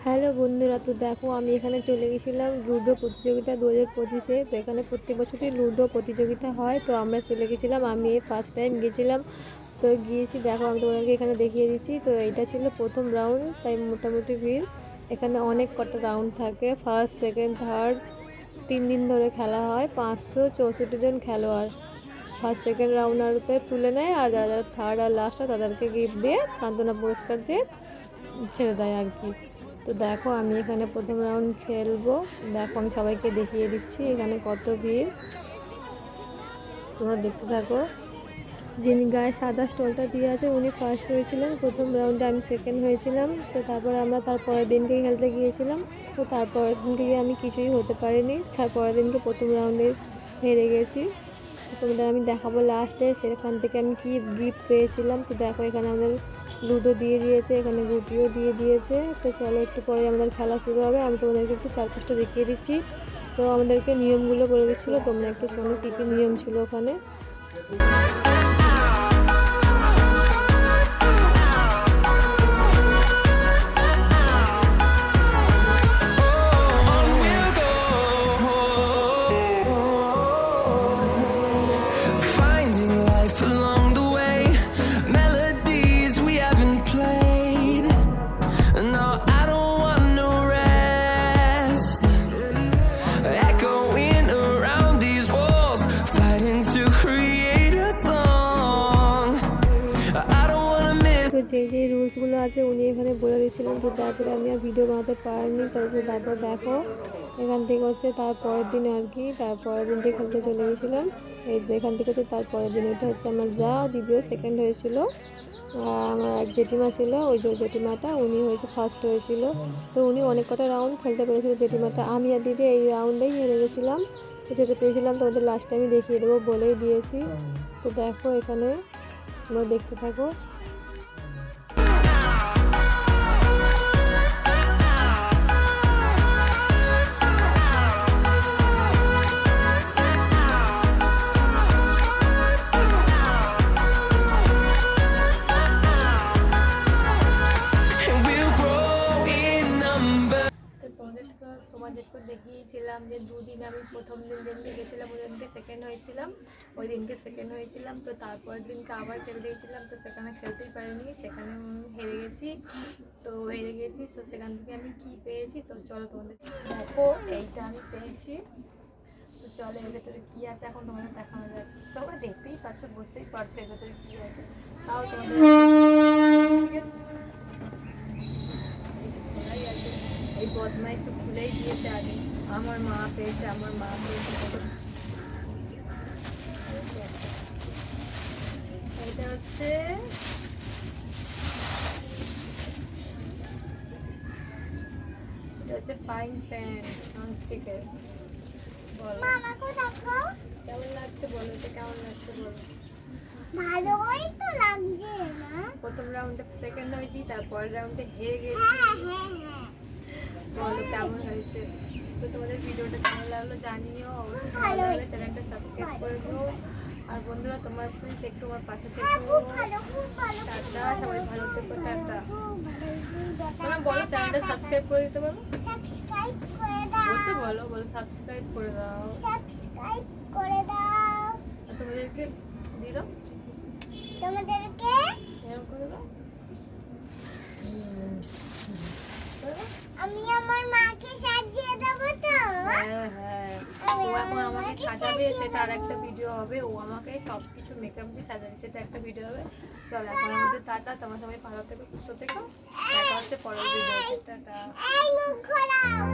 Hello বন্ধুরা, তো দেখো আমি এখানে চলে গেছিলাম লুডো প্রতিযোগিতা 2025-এ। তো এখানে প্রত্যেক বছরই লুডো প্রতিযোগিতা হয়, তো আমরা চলে গেছিলাম। আমি এই ফার্স্ট টাইম গেছিলাম। তো গিয়েছি, দেখো আমি তোমাদেরকে এখানে দেখিয়ে দিচ্ছি। তো এইটা ছিল প্রথম রাউন্ড, তাই মোটামুটি ভিড়। এখানে অনেক কটা রাউন্ড থাকে, ফার্স্ট সেকেন্ড থার্ড, 3 দিন ধরে খেলা হয়। 564 জন খেলোয়াড় ফার্স্ট সেকেন্ড রাউন্ডারতে তুলে নেয়, আর যারা যারা থার্ড আর লাস্ট হয় তাদেরকে গিফট দিয়ে, সান্ত্বনা পুরস্কার দিয়ে ছেড়ে দেয় আর কি। তো দেখো আমি এখানে প্রথম রাউন্ড খেলবো। দেখো আমি সবাইকে দেখিয়ে দিচ্ছি এখানে কত ভিড়, তোমরা দেখতে থাকো। যিনি গায়ে সাদা স্টলটা দিয়ে আছে উনি ফার্স্ট হয়েছিলেন প্রথম রাউন্ডে, আমি সেকেন্ড হয়েছিলাম। তো তারপরে আমরা তারপরের দিনকে খেলতে গিয়েছিলাম। তো তারপরের দিন থেকে আমি কিছুই হতে পারিনি, তারপরের দিনকে প্রথম রাউন্ডে হেরে গেছি। তো তোমাদের আমি দেখাবো লাস্টে সেখান থেকে আমি কি গিফট পেয়েছিলাম। তো দেখো এখানে আমাদের লুডো দিয়ে দিয়েছে, এখানে গুটিও দিয়ে দিয়েছে। তো চলো একটু পরে আমাদের খেলা শুরু হবে, আমি তোমাদেরকে একটু চারপাশটা দেখিয়ে দিচ্ছি। তো আমাদেরকে নিয়মগুলো বলে দিচ্ছিলো, তোমরা একটু শোনো কী কী নিয়ম ছিল ওখানে। যে রুলসগুলো আছে উনি এখানে বলে দিচ্ছিলেন। তো তারপরে আমি আর ভিডিও বানাতে পারিনি। তারপর দেখো এখান থেকে হচ্ছে তারপরের দিন আর কি, তারপরের দিন থেকে খেলতে চলে গেছিলাম। এই এখান থেকে হচ্ছে তারপরের দিন, এটা হচ্ছে আমার যা দ্বিতীয় সেকেন্ড হয়েছিল। আমার এক জেঠিমা ছিল, ওই যে জেঠিমাটা উনি হয়েছে ফার্স্ট হয়েছিল। তো উনি অনেক কটা রাউন্ড খেলতে পেরেছিল জেঠিমাটা। আমি আর দিদি এই রাউন্ডেই হেরে গেছিলাম। তো যেটা পেয়েছিলাম তোমাদের লাস্টে আমি দেখিয়ে দেবো বলেই দিয়েছি। তো দেখো এখানে তোমরা দেখতে থাকো। তোমাদেরকে দেখিয়েছিলাম যে দুদিন আমি প্রথম দিন যেদিনকে গেছিলাম ওই দিনকে সেকেন্ড হয়েছিলাম, তো তারপরের দিনকে আবার খেলতে গিয়েছিলাম। তো সেখানে খেলতেই পারিনি, সেখানে হেরে গেছি। তো সেখান থেকে আমি কি পেয়েছি, তো চলো তোমাদের দেখো। এইটা আমি পেয়েছি, তো চলো এর ভেতরে কী আছে এখন তোমাদের দেখানো যায়। তোমরা দেখতেই পাচ্ছ, বুঝতেই পারছো এর ভেতরে কী আছে। তাও তোমাদের ঠিক আছে, এই বদমাইশ তো খুলেই দিয়েছে আগে। আমার মা পেয়েছে এটা হচ্ছে ফাইন প্যান ননস্টিকের। বলো কেমন লাগছে, বলো এটা কেমন লাগছে বলো। ভালোই তো লাগছে না? প্রথম রাউন্ডে সেকেন্ড হয়েছি, তারপরের রাউন্ডে হেরে গেছি। বলো কেমন হয়েছে। তো তোমাদের ভিডিওটা কেমন লাগলো জানিও, অবশ্যই ভালো লাগলে চ্যানেলটা সাবস্ক্রাইব করে দিও। আর বন্ধুরা তোমার প্লিজ একটু আমার পাশে থেকো। টাটা, সবাই ভালো থেকো, টাটা। তোমরা বলো চ্যানেলটা সাবস্ক্রাইব করে দিতে বলো। সাবস্ক্রাইব করে দাও। বসে বলো সাবস্ক্রাইব করে দাও। সাবস্ক্রাইব করে দাও। আর তোমাদেরকে দিয়ে দাও, তোমাদেরকে এরকম করে দাও। আমি আমার মাকে সাজিয়ে দেবো তো। হ্যাঁ ও এখন আমাকে সাজাবে, সেটা আর একটা ভিডিও হবে। ও আমাকে সবকিছু মেকআপ দিয়ে সাজাবে, সেটা একটা ভিডিও হবে। চল এখন আমাদের টাটা, তোমার সবাই ভালো থেকো, সুস্থ থেকো। দেখা হচ্ছে পরের ভিডিওতে, টাটা। এই মুখ ঘোরাও।